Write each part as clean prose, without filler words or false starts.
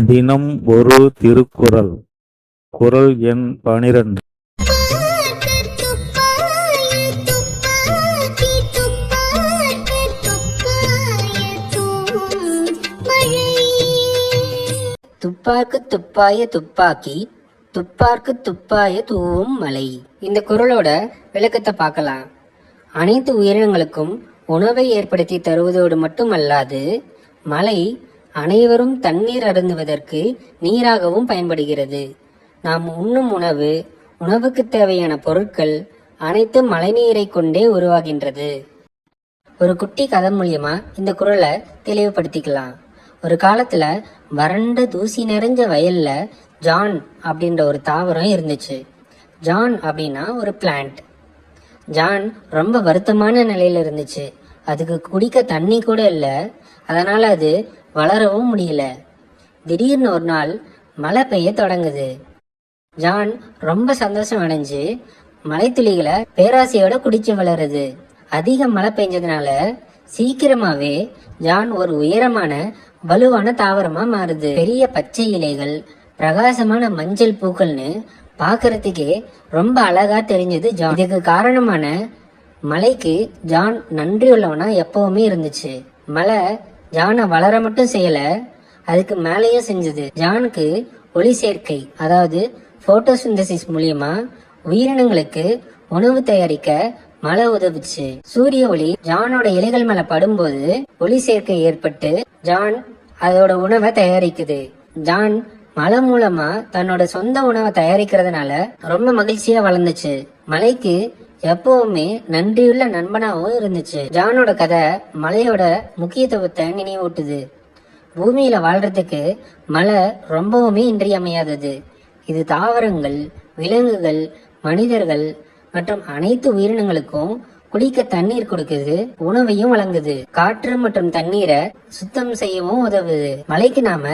தினம் ஒரு திருக்குறள். குறள் எண் 12. துப்பார்க்கு துப்பாய துப்பாக்கி, துப்பார்க்கு துப்பாய தூவும் மலை. இந்த குறளோட விளக்கத்தை பார்க்கலாம். அனைத்து உயிரினங்களுக்கும் உணவை ஏற்படுத்தி தருவதோடு மட்டுமல்லாது மலை அனைவரும் தண்ணீர் அருந்துவதற்கு நீராகவும் பயன்படுகிறது. நாம் உண்ணும் உணவு, உணவுக்கு தேவையான பொருட்கள் அனைத்தும் மழைநீரை கொண்டே உருவாகின்றது. ஒரு குட்டி கதை மூலியமா இந்த குறளை தெளிவுபடுத்திக்கலாம். ஒரு காலத்துல வறண்ட தூசி நிறைஞ்ச வயல்ல ஜான் அப்படின்ற ஒரு தாவரம் இருந்துச்சு. ஜான் அப்படின்னா ஒரு பிளான்ட். ஜான் ரொம்ப வருத்தமான நிலையில இருந்துச்சு. அதுக்கு குடிக்க தண்ணி கூட இல்லை. அதனால அது வளரவும் முடியல. திடீர்னு ஒரு நாள் மழை பெய்ய தொடங்குது. ஜான் ரொம்ப சந்தோஷம் அடைஞ்சு மழைத்துளிகளை பேராசையோட குடிச்சு வளருது. அதிக மழை பெஞ்சதுனால சீக்கிரமாவே ஜான் ஒரு உயரமான வலுவான தாவரமா மாறுது. பெரிய பச்சை இலைகள், பிரகாசமான மஞ்சள் பூக்கள்னு பாக்குறதுக்கே ரொம்ப அழகா தெரிஞ்சது ஜான். இதுக்கு காரணமான மலைக்கு ஜான் நன்றியுள்ளவனா எப்பவுமே இருந்துச்சு. மலை ஜானை வளர மட்டும் செய்யல, அதுக்கு மேலேயும் செஞ்சது. ஜானுக்கு ஒளி சேர்க்கை, அதாவது போட்டோசிந்தசிஸ் மூலியமா உயிரினங்களுக்கு உணவு தயாரிக்க மழை உதவுச்சு. சூரிய ஒளி ஜானோட இலைகள் மேல படும்போது ஒளி சேர்க்கை ஏற்பட்டு ஜான் அதோட உணவை தயாரிக்குது. ஜான் மழை மூலமா தன்னோட சொந்த உணவை தயாரிக்கிறதுனால ரொம்ப மகிழ்ச்சியா வளர்ந்துச்சு. மலைக்கு எப்பவுமே நன்றியுள்ள நண்பனாவும் இருந்துச்சு. ஜானோட கதை மலையோட முக்கியத்துவத்தை நினைவூட்டுது. பூமியில வாழ்றதுக்கு மழை ரொம்பவுமே இன்றியமையாதது. இது தாவரங்கள், விலங்குகள், மனிதர்கள் மற்றும் அனைத்து உயிரினங்களுக்கும் குடிக்க தண்ணீர் கொடுக்குது, உணவையும் வழங்குது. காற்று மற்றும் தண்ணீரை சுத்தம் செய்யவும் உதவுது. மழைக்கு நாம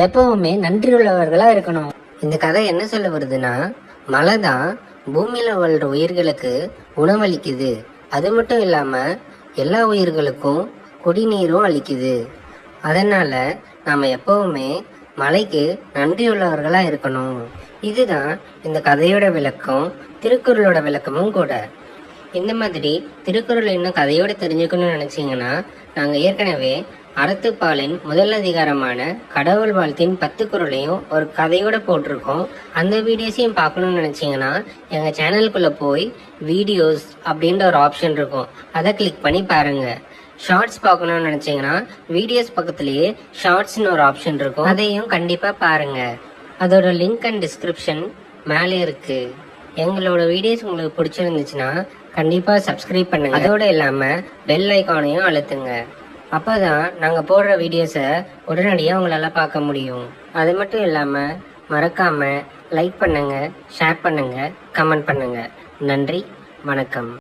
எப்பவுமே நன்றியுள்ளவர்களா இருக்கணும். இந்த கதை என்ன சொல்ல வருதுன்னா, மழை தான் பூமியில வாழ்ற உயிர்களுக்கு உணவளிக்குது. அது மட்டும் இல்லாம எல்லா உயிர்களுக்கும் குடிநீரும் அளிக்குது. அதனால நாம எப்பவுமே மழைக்கு நன்றியுள்ளவர்களா இருக்கணும். இதுதான் இந்த கதையோட விளக்கம், திருக்குறளோட விளக்கமும் கூட. இந்த மாதிரி திருக்குறள் இன்னும் கதையோட தெரிஞ்சுக்கணும்னு நினைச்சீங்கன்னா, நாங்க ஏற்கனவே அறத்துப்பாலின் முதல் அதிகாரமான கடவுள் வாழ்த்தின் 10 குறளையும் ஒரு கதையோட போட்டிருக்கோம். அந்த வீடியோஸையும் பார்க்கணும்னு நினைச்சீங்கன்னா எங்க சேனலுக்குள்ள போய் வீடியோஸ் அப்படின்ற ஒரு ஆப்ஷன் இருக்கும், அதை கிளிக் பண்ணி பாருங்க. ஷார்ட்ஸ் பார்க்கணும்னு நினைச்சீங்கன்னா வீடியோஸ் பக்கத்துலயே ஷார்ட்ஸ்னு ஒரு ஆப்ஷன் இருக்கும், அதையும் கண்டிப்பா பாருங்க. அதோட லிங்க் அண்ட் டிஸ்கிரிப்ஷன் மேலே இருக்கு. எங்களோட வீடியோஸ் உங்களுக்கு பிடிச்சிருந்துச்சுன்னா கண்டிப்பா சப்ஸ்கிரைப் பண்ணுங்க. அதோட இல்லாம பெல் ஐக்கானையும் அழுத்துங்க. அப்பதான் நாங்க போடுற வீடியோஸை உடனடியாக உங்களால பார்க்க முடியும். அது மட்டும் இல்லாம மறக்காம லைக் பண்ணுங்க, ஷேர் பண்ணுங்க, கமெண்ட் பண்ணுங்க. நன்றி, வணக்கம்.